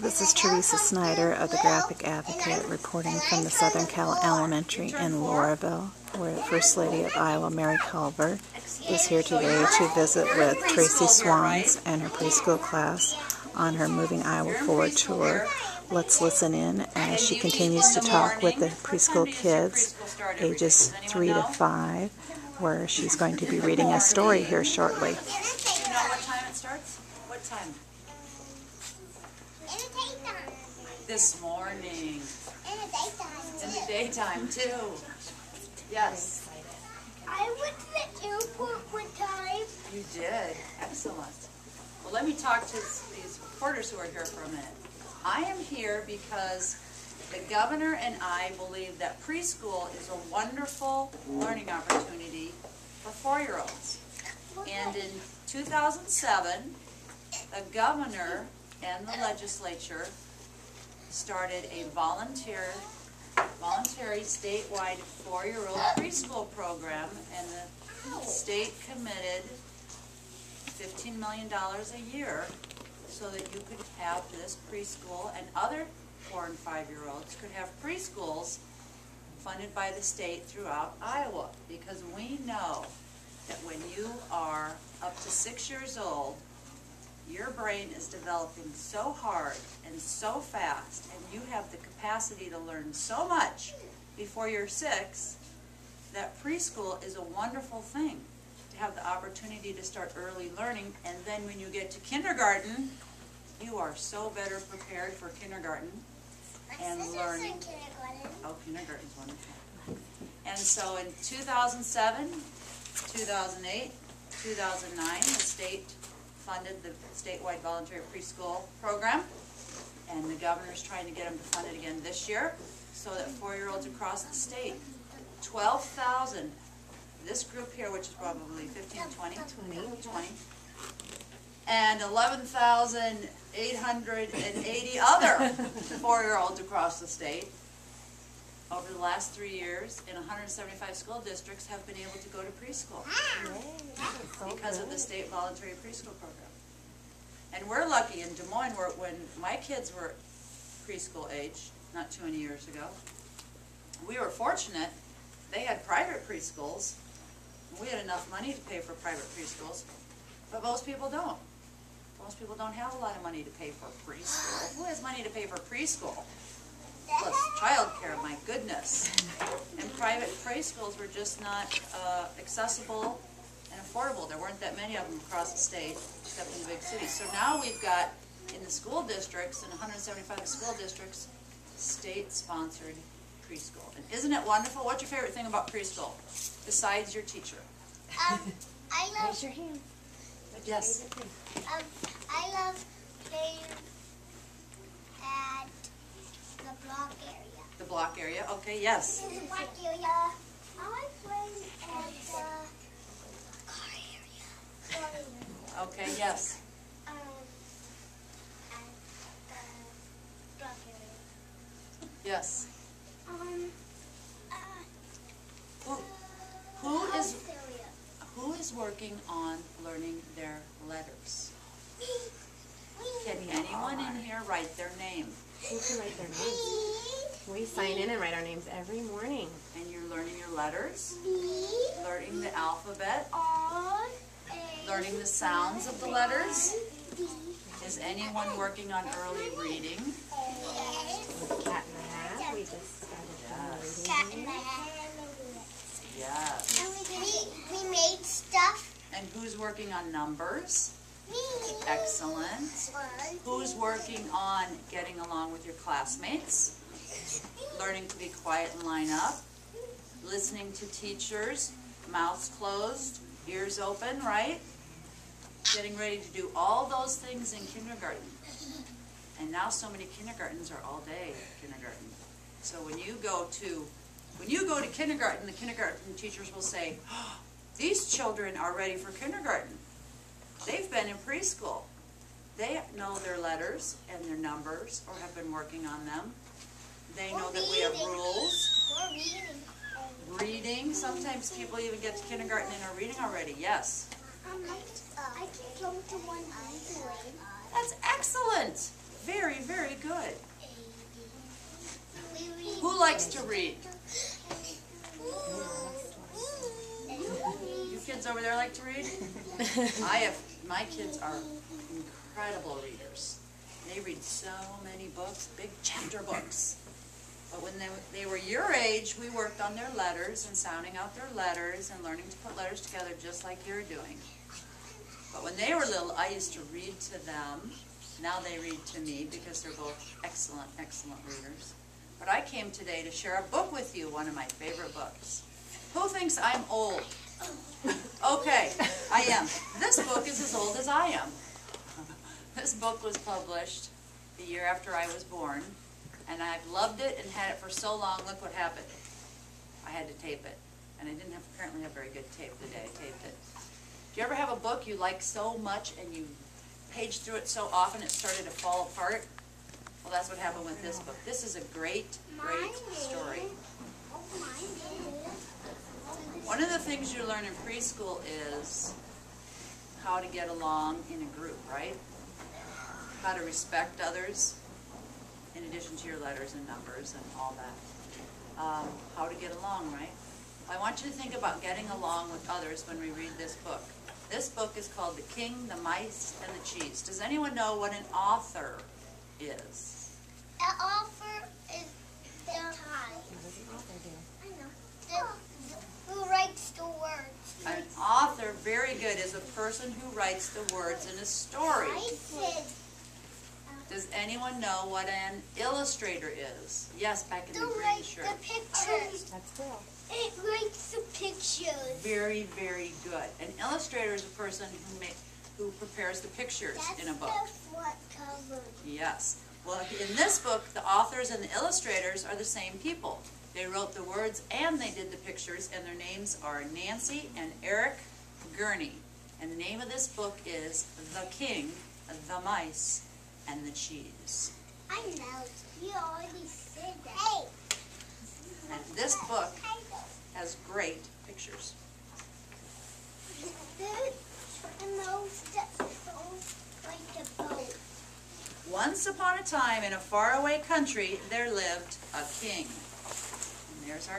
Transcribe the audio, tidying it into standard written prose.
This is Teresa Snyder of the Graphic Advocate reporting from the Southern Cal Elementary in Lauraville, where First Lady of Iowa, Mary Culver, is here today to visit with Tracy Swans and her preschool class on her Moving Iowa Forward tour. Let's listen in as she continues to talk with the preschool kids, ages 3 to 5, where she's going to be reading a story here shortly. Do you know what time it starts? What time? This morning. In the daytime, too. Yes. I went to the airport one time. You did. Excellent. Well, let me talk to these reporters who are here for a minute. I am here because the governor and I believe that preschool is a wonderful learning opportunity for 4-year-olds. And in 2007, the governor and the legislature started a voluntary statewide 4-year-old preschool program, and the state committed $15 million a year so that you could have this preschool, and other 4- and 5-year-olds could have preschools funded by the state throughout Iowa, because we know that when you are up to 6 years old, your brain is developing so hard and so fast, and you have the capacity to learn so much before you're 6, that preschool is a wonderful thing to have the opportunity to start early learning. And then when you get to kindergarten, you are so better prepared for kindergarten and learning. Oh, kindergarten's wonderful. And so in 2007, 2008, 2009, the state funded the statewide voluntary preschool program, and the governor's trying to get them to fund it again this year, so that 4-year-olds across the state, 12,000, this group here, which is probably 15, 20, and 11,880 other 4-year-olds across the state, over the last 3 years, in 175 school districts, have been able to go to preschool because of the state voluntary preschool program. And we're lucky in Des Moines, where when my kids were preschool age, not too many years ago, we were fortunate. They had private preschools. We had enough money to pay for private preschools, but most people don't. Most people don't have a lot of money to pay for preschool. Who has money to pay for preschool? Plus childcare, my goodness. And private preschools were just not accessible and affordable. There weren't that many of them across the state, except in the big cities. So now we've got, in the school districts, in 175 school districts, state-sponsored preschool. And isn't it wonderful? What's your favorite thing about preschool, besides your teacher? I love. Raise your hand. Yes. I love playing at the block area. The block area. Okay. Yes. In the block area. I like playing at the car area. Okay. Yes. At the block area. Yes. House area. Who is working on learning their letters? Me. Can anyone in here write their name? Who can write their names? We sign in and write our names every morning. And you're learning your letters, Me. learning the alphabet, R. learning the sounds of the letters. Is anyone working on early reading? Cat in the Hat. We just started Cat in reading. the Hat. Yes. And we made stuff. And who's working on numbers? Me. Excellent. Who's working on getting along with your classmates? Learning to be quiet and line up? Listening to teachers, mouths closed, ears open, right? Getting ready to do all those things in kindergarten. And now so many kindergartens are all day kindergarten. So when you go to kindergarten, the kindergarten teachers will say, oh, these children are ready for kindergarten. They've been in preschool. They know their letters and their numbers, or have been working on them. They know that we have rules. Reading. Sometimes people even get to kindergarten and are reading already. Yes. I can go to one grade. That's excellent. Very, very likes to read? You kids over there like to read? My kids are incredible readers. They read so many books, big chapter books. But when they were your age, we worked on their letters and sounding out their letters and learning to put letters together just like you're doing. But when they were little, I used to read to them. Now they read to me because they're both excellent, excellent readers. But I came today to share a book with you, one of my favorite books. Who thinks I'm old? Okay, I am. This book is as old as I am. This book was published the year after I was born, and I've loved it and had it for so long. Look what happened. I had to tape it, and I didn't apparently have very good tape the day I taped it. Do you ever have a book you like so much and you page through it so often it started to fall apart? Well, that's what happened with this book. This is a great, great story. One of the things you learn in preschool is how to get along in a group, right? How to respect others, in addition to your letters and numbers and all that. How to get along, right? I want you to think about getting along with others when we read this book. This book is called The King, the Mice, and the Cheese. Does anyone know what an author is? An author is the time. What does an author do? I know. Who writes the words? An author, very good, is a person who writes the words in a story. Does anyone know what an illustrator is? Yes, back in the green shirt. The pictures. That's cool. It writes the pictures. Very, very good. An illustrator is a person who prepares the pictures in a book. That's what covers. Yes. Well, in this book, the authors and the illustrators are the same people. They wrote the words and they did the pictures, and their names are Nancy and Eric Gurney. And the name of this book is The King, the Mice, and the Cheese. I know. You already said that. Hey. And this book has great pictures. And those that like a boat. Once upon a time in a faraway country, there lived a king. And there's our